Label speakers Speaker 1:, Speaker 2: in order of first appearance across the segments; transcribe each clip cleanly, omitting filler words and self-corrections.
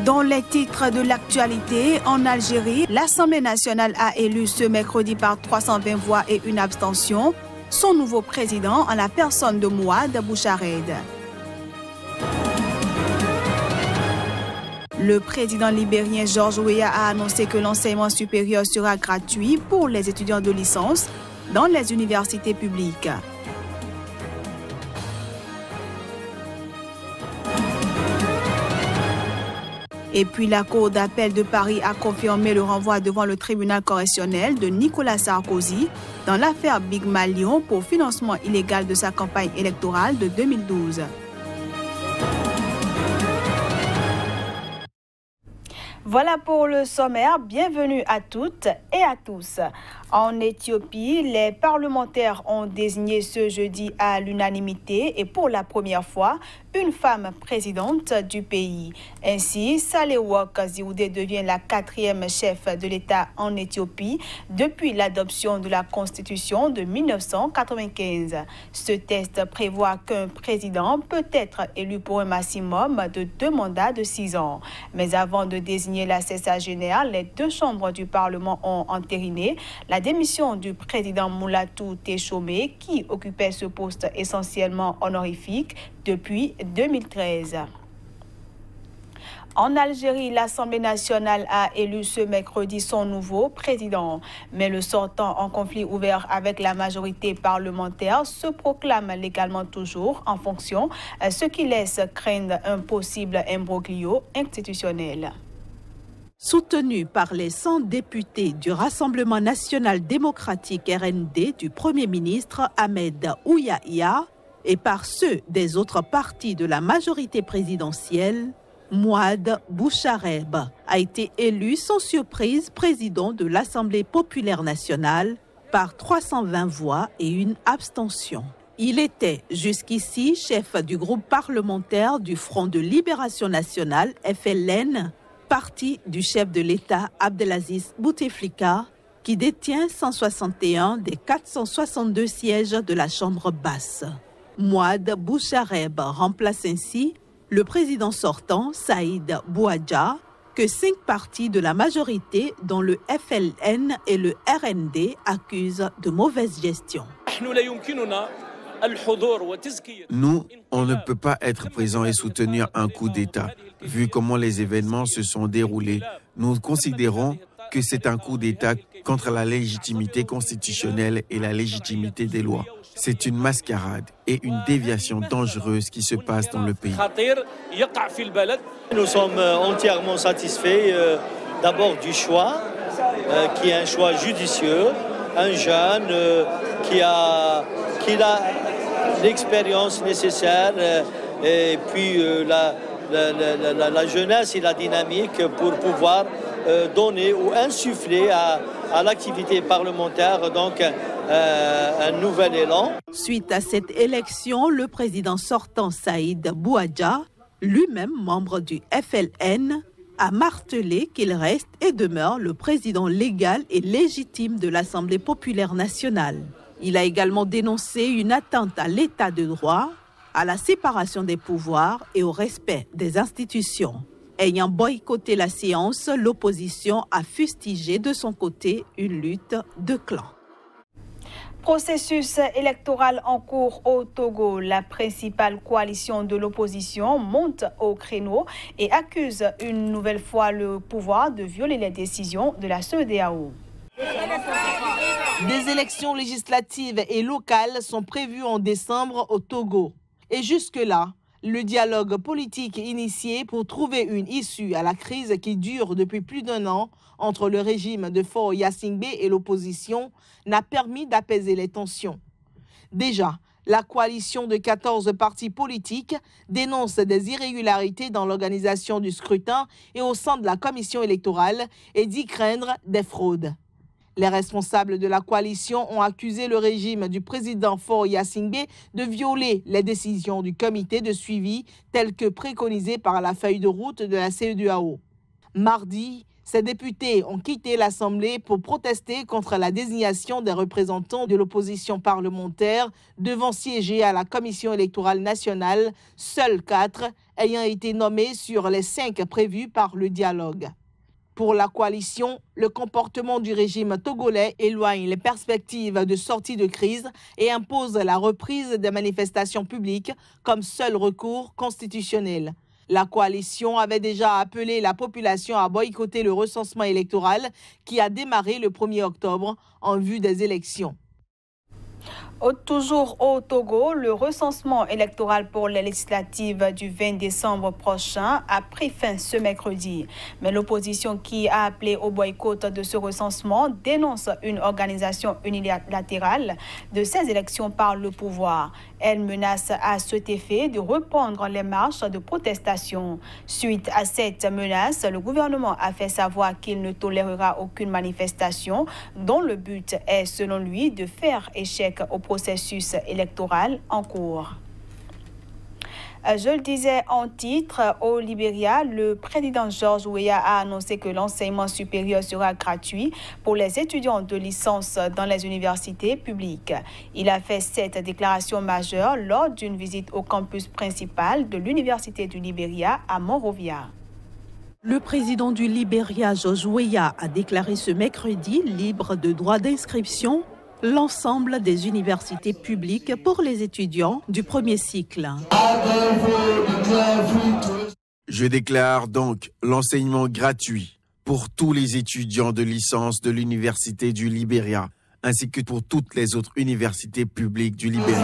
Speaker 1: Dans les titres de l'actualité, en Algérie, l'Assemblée nationale a élu ce mercredi par 320 voix et une abstention son nouveau président en la personne de Mouad Bouchareb. Le président libérien George Weah a annoncé que l'enseignement supérieur sera gratuit pour les étudiants de licence dans les universités publiques. Et puis la Cour d'appel de Paris a confirmé le renvoi devant le tribunal correctionnel de Nicolas Sarkozy dans l'affaire Big Malion pour financement illégal de sa campagne électorale de 2012. Voilà pour le sommaire. Bienvenue à toutes et à tous. En Éthiopie, les parlementaires ont désigné ce jeudi à l'unanimité et pour la première fois une femme présidente du pays. Ainsi, Sahle-Work Zewde devient la 4e chef de l'État en Éthiopie depuis l'adoption de la Constitution de 1995. Ce texte prévoit qu'un président peut être élu pour un maximum de 2 mandats de 6 ans. Mais avant de désigner l'assesseur général, les 2 chambres du Parlement ont entériné la démission du président Moulatou Teshome qui occupait ce poste essentiellement honorifique depuis 2013. En Algérie, l'Assemblée nationale a élu ce mercredi son nouveau président. Mais le sortant en conflit ouvert avec la majorité parlementaire se proclame légalement toujours en fonction, ce qui laisse craindre un possible imbroglio institutionnel.
Speaker 2: Soutenu par les 100 députés du Rassemblement national démocratique RND du Premier ministre Ahmed Ouyahia et par ceux des autres partis de la majorité présidentielle, Mouad Bouchareb a été élu sans surprise président de l'Assemblée populaire nationale par 320 voix et une abstention. Il était jusqu'ici chef du groupe parlementaire du Front de libération nationale, FLN, parti du chef de l'État Abdelaziz Bouteflika, qui détient 161 des 462 sièges de la Chambre basse. Mouad Bouchareb remplace ainsi le président sortant, Saïd Bouadja, que 5 partis de la majorité, dont le FLN et le RND, accusent de mauvaise gestion.
Speaker 3: Nous, on ne peut pas être présents et soutenir un coup d'État. Vu comment les événements se sont déroulés, nous considérons que c'est un coup d'État contre la légitimité constitutionnelle et la légitimité des lois. C'est une mascarade et une déviation dangereuse qui se passe dans le pays.
Speaker 4: Nous sommes entièrement satisfaits d'abord du choix, qui est un choix judicieux, un jeune qui a l'expérience nécessaire et puis la jeunesse et la dynamique pour pouvoir donner ou insuffler à l'activité parlementaire donc un nouvel élan.
Speaker 2: Suite à cette élection, le président sortant Saïd Bouadja, lui-même membre du FLN, a martelé qu'il reste et demeure le président légal et légitime de l'Assemblée populaire nationale. Il a également dénoncé une atteinte à l'état de droit, à la séparation des pouvoirs et au respect des institutions. Ayant boycotté la séance, l'opposition a fustigé de son côté une lutte de clans.
Speaker 1: Processus électoral en cours au Togo. La principale coalition de l'opposition monte au créneau et accuse une nouvelle fois le pouvoir de violer les décisions de la CEDEAO.
Speaker 5: Des élections législatives et locales sont prévues en décembre au Togo. Et jusque-là, le dialogue politique initié pour trouver une issue à la crise qui dure depuis plus d'1 an entre le régime de Faure Gnassingbé et l'opposition n'a permis d'apaiser les tensions. Déjà, la coalition de 14 partis politiques dénonce des irrégularités dans l'organisation du scrutin et au sein de la commission électorale et dit craindre des fraudes. Les responsables de la coalition ont accusé le régime du président Faure Gnassingbé de violer les décisions du comité de suivi telles que préconisées par la feuille de route de la CEDEAO. Mardi, ces députés ont quitté l'Assemblée pour protester contre la désignation des représentants de l'opposition parlementaire devant siéger à la Commission électorale nationale. Seuls 4, ayant été nommés sur les 5 prévus par le dialogue. Pour la coalition, le comportement du régime togolais éloigne les perspectives de sortie de crise et impose la reprise des manifestations publiques comme seul recours constitutionnel. La coalition avait déjà appelé la population à boycotter le recensement électoral qui a démarré le 1er octobre en vue des élections.
Speaker 1: Toujours au Togo, le recensement électoral pour les législatives du 20 décembre prochain a pris fin ce mercredi. Mais l'opposition qui a appelé au boycott de ce recensement dénonce une organisation unilatérale de ces élections par le pouvoir. Elle menace à cet effet de reprendre les marches de protestation. Suite à cette menace, le gouvernement a fait savoir qu'il ne tolérera aucune manifestation dont le but est, selon lui, de faire échec au processus électoral en cours. Je le disais en titre, au Libéria, le président George Weah a annoncé que l'enseignement supérieur sera gratuit pour les étudiants de licence dans les universités publiques. Il a fait cette déclaration majeure lors d'une visite au campus principal de l'Université du Libéria à Monrovia.
Speaker 2: Le président du Libéria, George Weah, a déclaré ce mercredi libre de droit d'inscription l'ensemble des universités publiques pour les étudiants du premier cycle.
Speaker 3: Je déclare donc l'enseignement gratuit pour tous les étudiants de licence de l'Université du Libéria, ainsi que pour toutes les autres universités publiques du Libéria.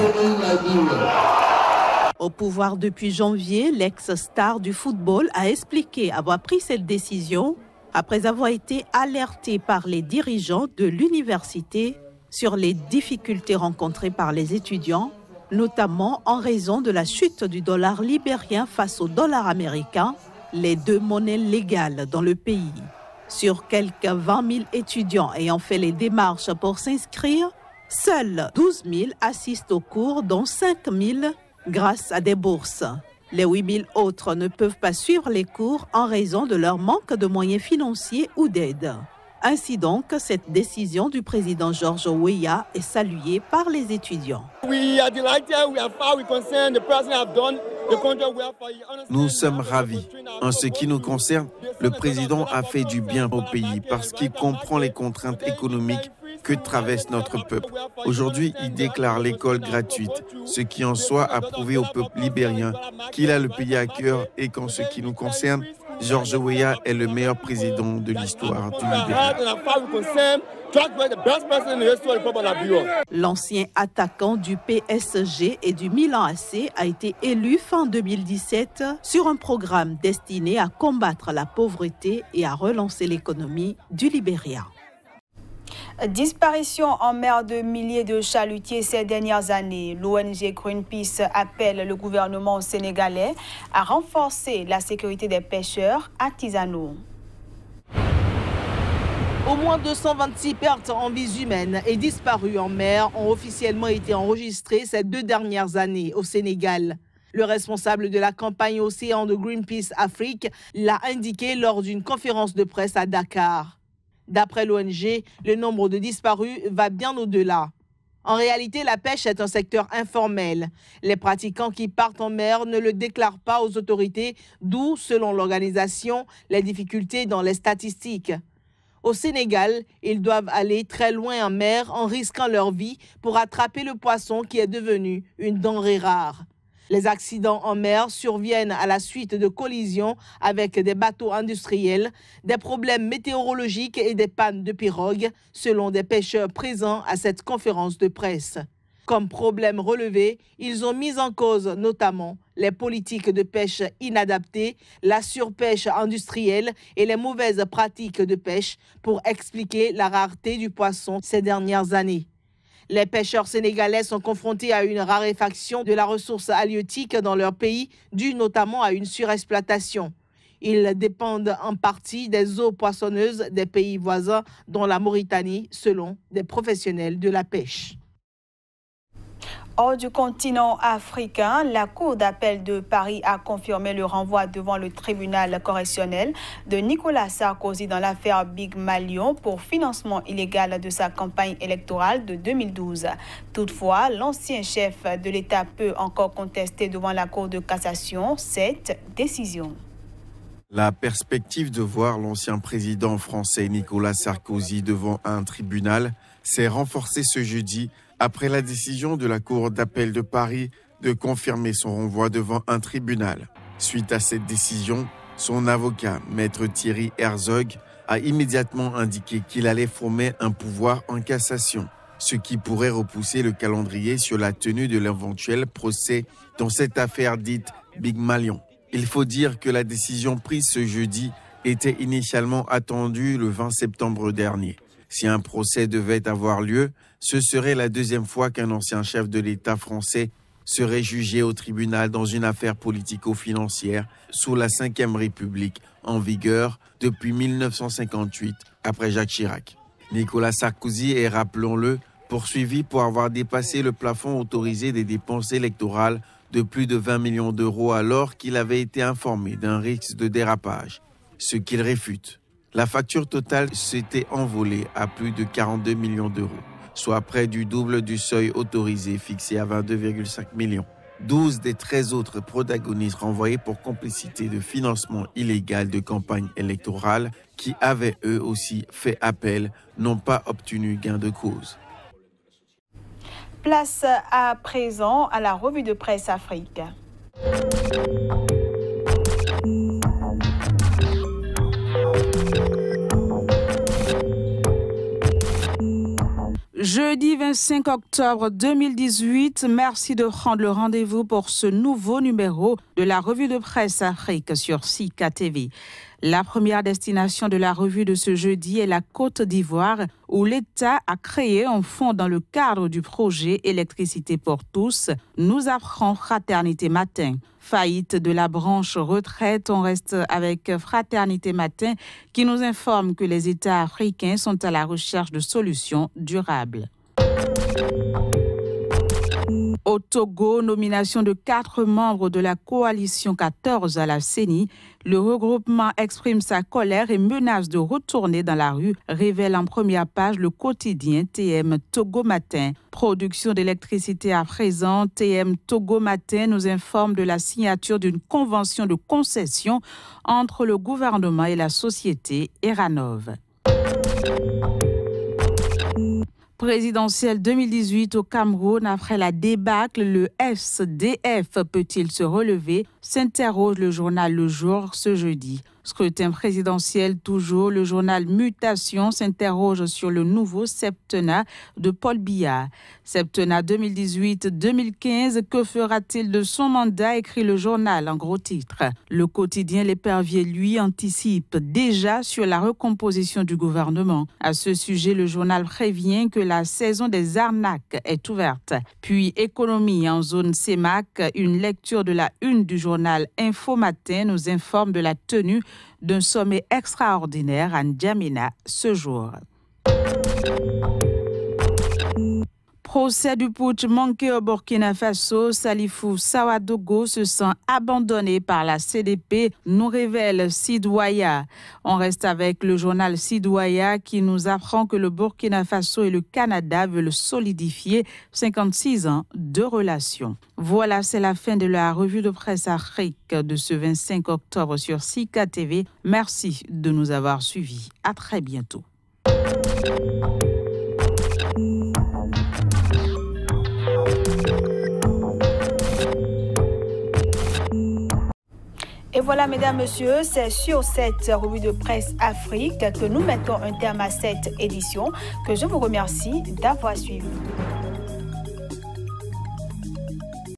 Speaker 2: Au pouvoir depuis janvier, l'ex-star du football a expliqué avoir pris cette décision après avoir été alerté par les dirigeants de l'université sur les difficultés rencontrées par les étudiants, notamment en raison de la chute du dollar libérien face au dollar américain, les deux monnaies légales dans le pays. Sur quelques 20 000 étudiants ayant fait les démarches pour s'inscrire, seuls 12 000 assistent aux cours, dont 5 000 grâce à des bourses. Les 8 000 autres ne peuvent pas suivre les cours en raison de leur manque de moyens financiers ou d'aide. Ainsi donc, cette décision du président George Weah est saluée par les étudiants.
Speaker 3: Nous sommes ravis. En ce qui nous concerne, le président a fait du bien au pays parce qu'il comprend les contraintes économiques que traverse notre peuple. Aujourd'hui, il déclare l'école gratuite, ce qui en soi a prouvé au peuple libérien qu'il a le pays à cœur et qu'en ce qui nous concerne, George Weah est le meilleur président de l'histoire du Libéria.
Speaker 2: L'ancien attaquant du PSG et du Milan AC a été élu fin 2017 sur un programme destiné à combattre la pauvreté et à relancer l'économie du Libéria.
Speaker 1: Disparition en mer de milliers de chalutiers ces dernières années. L'ONG Greenpeace appelle le gouvernement sénégalais à renforcer la sécurité des pêcheurs artisanaux.
Speaker 5: Au moins 226 pertes en vies humaines et disparues en mer ont officiellement été enregistrées ces 2 dernières années au Sénégal. Le responsable de la campagne Océan de Greenpeace Afrique l'a indiqué lors d'une conférence de presse à Dakar. D'après l'ONG, le nombre de disparus va bien au-delà. En réalité, la pêche est un secteur informel. Les pratiquants qui partent en mer ne le déclarent pas aux autorités, d'où, selon l'organisation, les difficultés dans les statistiques. Au Sénégal, ils doivent aller très loin en mer en risquant leur vie pour attraper le poisson qui est devenu une denrée rare. Les accidents en mer surviennent à la suite de collisions avec des bateaux industriels, des problèmes météorologiques et des pannes de pirogues, selon des pêcheurs présents à cette conférence de presse. Comme problème relevé, ils ont mis en cause notamment les politiques de pêche inadaptées, la surpêche industrielle et les mauvaises pratiques de pêche pour expliquer la rareté du poisson ces dernières années. Les pêcheurs sénégalais sont confrontés à une raréfaction de la ressource halieutique dans leur pays, due notamment à une surexploitation. Ils dépendent en partie des eaux poissonneuses des pays voisins, dont la Mauritanie, selon des professionnels de la pêche.
Speaker 1: Hors du continent africain, la Cour d'appel de Paris a confirmé le renvoi devant le tribunal correctionnel de Nicolas Sarkozy dans l'affaire Big Malion pour financement illégal de sa campagne électorale de 2012. Toutefois, l'ancien chef de l'État peut encore contester devant la Cour de cassation cette décision.
Speaker 3: La perspective de voir l'ancien président français Nicolas Sarkozy devant un tribunal s'est renforcée ce jeudi après la décision de la Cour d'appel de Paris de confirmer son renvoi devant un tribunal. Suite à cette décision, son avocat, maître Thierry Herzog, a immédiatement indiqué qu'il allait former un pouvoir en cassation, ce qui pourrait repousser le calendrier sur la tenue de l'éventuel procès dans cette affaire dite Big Malion. Il faut dire que la décision prise ce jeudi était initialement attendue le 20 septembre dernier. Si un procès devait avoir lieu, ce serait la deuxième fois qu'un ancien chef de l'État français serait jugé au tribunal dans une affaire politico-financière sous la Ve République, en vigueur depuis 1958, après Jacques Chirac. Nicolas Sarkozy est, rappelons-le, poursuivi pour avoir dépassé le plafond autorisé des dépenses électorales de plus de 20 millions d'euros alors qu'il avait été informé d'un risque de dérapage, ce qu'il réfute. La facture totale s'était envolée à plus de 42 millions d'euros, soit près du double du seuil autorisé fixé à 22,5 millions. 12 des 13 autres protagonistes renvoyés pour complicité de financement illégal de campagne électorale qui avaient eux aussi fait appel n'ont pas obtenu gain de cause.
Speaker 1: Place à présent à la revue de presse Afrique.
Speaker 2: Jeudi 25 octobre 2018, merci de prendre le rendez-vous pour ce nouveau numéro de la revue de presse Afrique sur Sika TV. La première destination de la revue de ce jeudi est la Côte d'Ivoire, où l'État a créé un fonds dans le cadre du projet Électricité pour tous, nous apprend Fraternité Matin. Faillite de la branche retraite, on reste avec Fraternité Matin qui nous informe que les États africains sont à la recherche de solutions durables. Au Togo, nomination de 4 membres de la coalition 14 à la CENI, le regroupement exprime sa colère et menace de retourner dans la rue, révèle en première page le quotidien TM Togo Matin. Production d'électricité à présent, TM Togo Matin nous informe de la signature d'une convention de concession entre le gouvernement et la société Eranov. Présidentielle 2018 au Cameroun, après la débâcle, le SDF peut-il se relever? S'interroge le journal Le Jour ce jeudi. Scrutin présidentiel toujours, le journal Mutation s'interroge sur le nouveau septennat de Paul Biya. Septennat 2018-2015, que fera-t-il de son mandat, écrit le journal en gros titre. Le quotidien L'Épervier, lui, anticipe déjà sur la recomposition du gouvernement. À ce sujet, le journal prévient que la saison des arnaques est ouverte. Puis économie en zone CEMAC, une lecture de la une du journal Info Matin nous informe de la tenue d'un sommet extraordinaire à N'Djamena ce jour. Procès du putsch manqué au Burkina Faso, Salifou Sawadogo se sent abandonné par la CDP, nous révèle Sidouaya. On reste avec le journal Sidouaya qui nous apprend que le Burkina Faso et le Canada veulent solidifier 56 ans de relations. Voilà, c'est la fin de la revue de presse Afrique de ce 25 octobre sur Sika TV. Merci de nous avoir suivis. À très bientôt.
Speaker 1: Et voilà, mesdames, messieurs, c'est sur cette revue de presse Afrique que nous mettons un terme à cette édition, que je vous remercie d'avoir suivi.